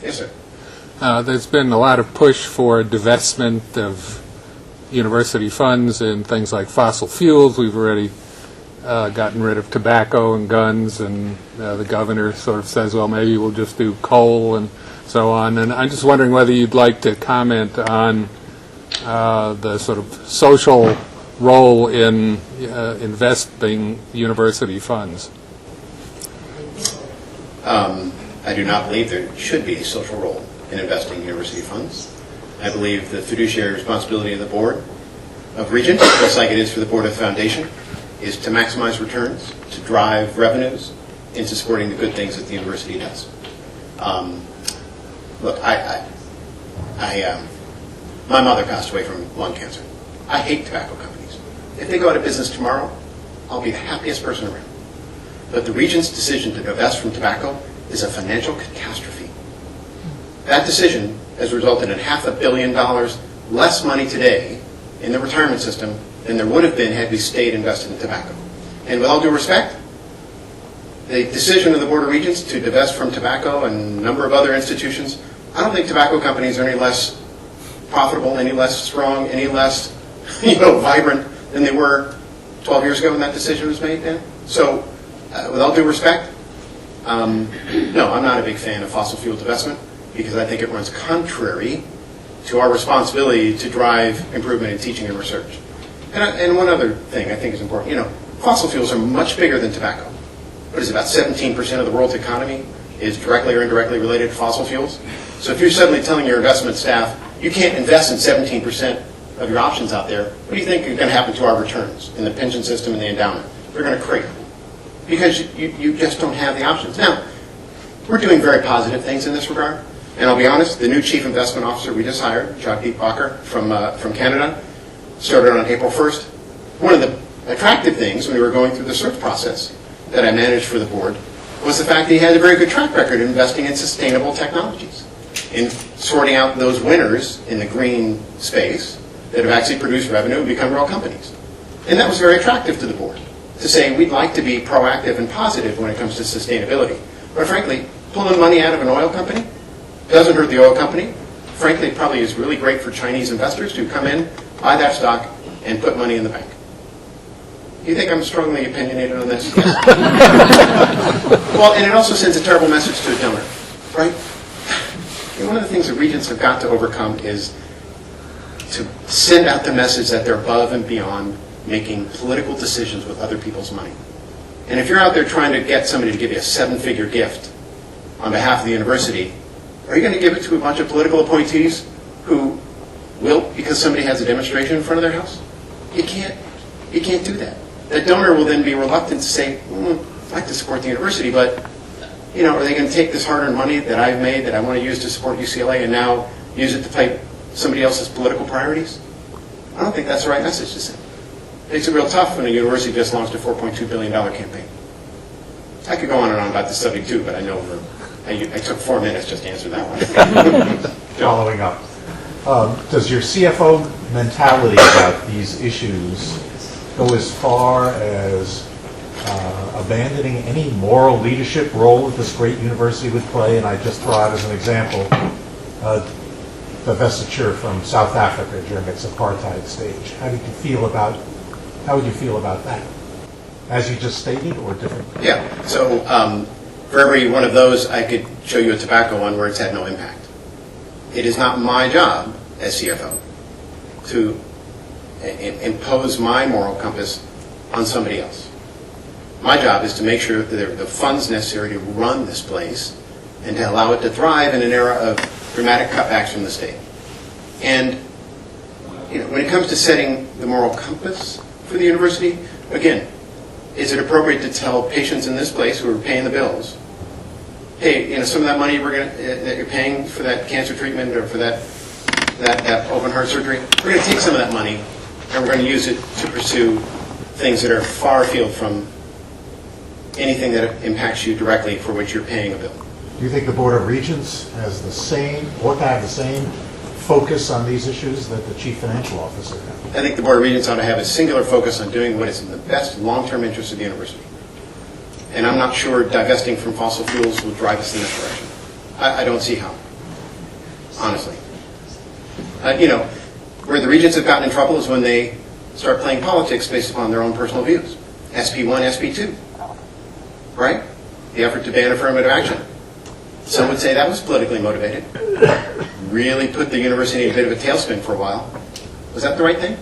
Yes, sir. There's been a lot of push for divestment of university funds in things like fossil fuels. We've already gotten rid of tobacco and guns, and the governor sort of says, well, maybe we'll just do coal and so on. And I'm just wondering whether you'd like to comment on the sort of social role in investing university funds. I do not believe there should be a social role in investing in university funds. I believe the fiduciary responsibility of the board of Regents, just like it is for the board of the foundation, is to maximize returns, to drive revenues into supporting the good things that the university does. Look, my mother passed away from lung cancer. I hate tobacco companies. If they go out of business tomorrow, I'll be the happiest person around. But the Regent's decision to divest from tobacco is a financial catastrophe. That decision has resulted in $500 million less money today in the retirement system than there would have been had we stayed invested in tobacco. And with all due respect, the decision of the Board of Regents to divest from tobacco and a number of other institutions, I don't think tobacco companies are any less profitable, any less strong, any less vibrant than they were 12 years ago when that decision was made. Dan. So, with all due respect, no, I'm not a big fan of fossil fuel divestment because I think it runs contrary to our responsibility to drive improvement in teaching and research. And one other thing I think is important. Fossil fuels are much bigger than tobacco. What is it, about 17% of the world's economy is directly or indirectly related to fossil fuels? So if you're suddenly telling your investment staff, you can't invest in 17% of your options out there, what do you think is going to happen to our returns in the pension system and the endowment? They're going to crater because you just don't have the options. Now, we're doing very positive things in this regard. And I'll be honest, the new chief investment officer we just hired, Jagdeep Bakker from Canada, started on April 1st. One of the attractive things when we were going through the search process that I managed for the board was the fact that he had a very good track record in investing in sustainable technologies, in sorting out those winners in the green space that have actually produced revenue and become real companies. And that was very attractive to the board, to say we'd like to be proactive and positive when it comes to sustainability. But frankly, pulling money out of an oil company doesn't hurt the oil company. Frankly, it probably is really great for Chinese investors to come in, buy that stock, and put money in the bank. Do you think I'm strongly opinionated on this? Yes. Well, and it also sends a terrible message to a donor, right? And one of the things that Regents have got to overcome is to send out the message that they're above and beyond making political decisions with other people's money. And if you're out there trying to get somebody to give you a 7-figure gift on behalf of the university, are you going to give it to a bunch of political appointees who will because somebody has a demonstration in front of their house? You can't do that. That donor will then be reluctant to say, I'd like to support the university, but are they going to take this hard-earned money that I've made that I want to use to support UCLA and now use it to fight somebody else's political priorities? I don't think that's the right message to send. It makes it real tough when a university just launched a $4.2 billion campaign. I could go on and on about this subject too, but I know I took 4 minutes just to answer that one. Following up, does your CFO mentality about these issues go as far as abandoning any moral leadership role that this great university would play? And I just throw out as an example divestiture from South Africa during its apartheid stage. How would you feel about that? As you just stated, or different? Yeah. So for every one of those, I could show you a tobacco one where it's had no impact. It is not my job as CFO to impose my moral compass on somebody else. My job is to make sure that there are the funds necessary to run this place and to allow it to thrive in an era of dramatic cutbacks from the state. And when it comes to setting the moral compass for the university, again, is it appropriate to tell patients in this place who are paying the bills, hey, some of that money that you're paying for that cancer treatment or for that open heart surgery, we're going to take some of that money and we're going to use it to pursue things that are far afield from anything that impacts you directly for which you're paying a bill. Do you think the Board of Regents has ought to have the same focus on these issues that the Chief Financial Officer has? I think the Board of Regents ought to have a singular focus on doing what is in the best long-term interest of the university. And I'm not sure divesting from fossil fuels will drive us in this direction. I don't see how. honestly. Where the regents have gotten in trouble is when they start playing politics based upon their own personal views. SP1, SP2, right? The effort to ban affirmative action. Some would say that was politically motivated. Really put the university in a bit of a tailspin for a while. Was that the right thing?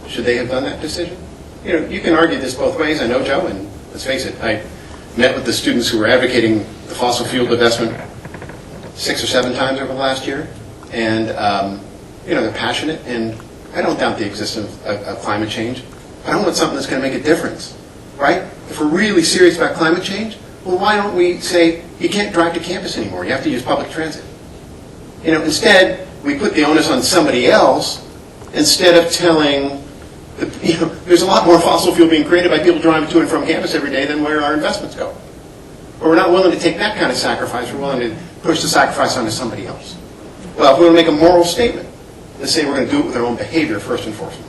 Should they have done that decision? You can argue this both ways. I know, Joe, and let's face it, I met with the students who were advocating the fossil fuel divestment 6 or 7 times over the last year, and they're passionate, and I don't doubt the existence of climate change. I don't want something that's going to make a difference, right? If we're really serious about climate change, well, why don't we say you can't drive to campus anymore? You have to use public transit. Instead, we put the onus on somebody else instead of telling, there's a lot more fossil fuel being created by people driving to and from campus every day than where our investments go. But we're not willing to take that kind of sacrifice. We're willing to push the sacrifice onto somebody else. Well, if we want to make a moral statement, let's say we're going to do it with our own behavior first and foremost.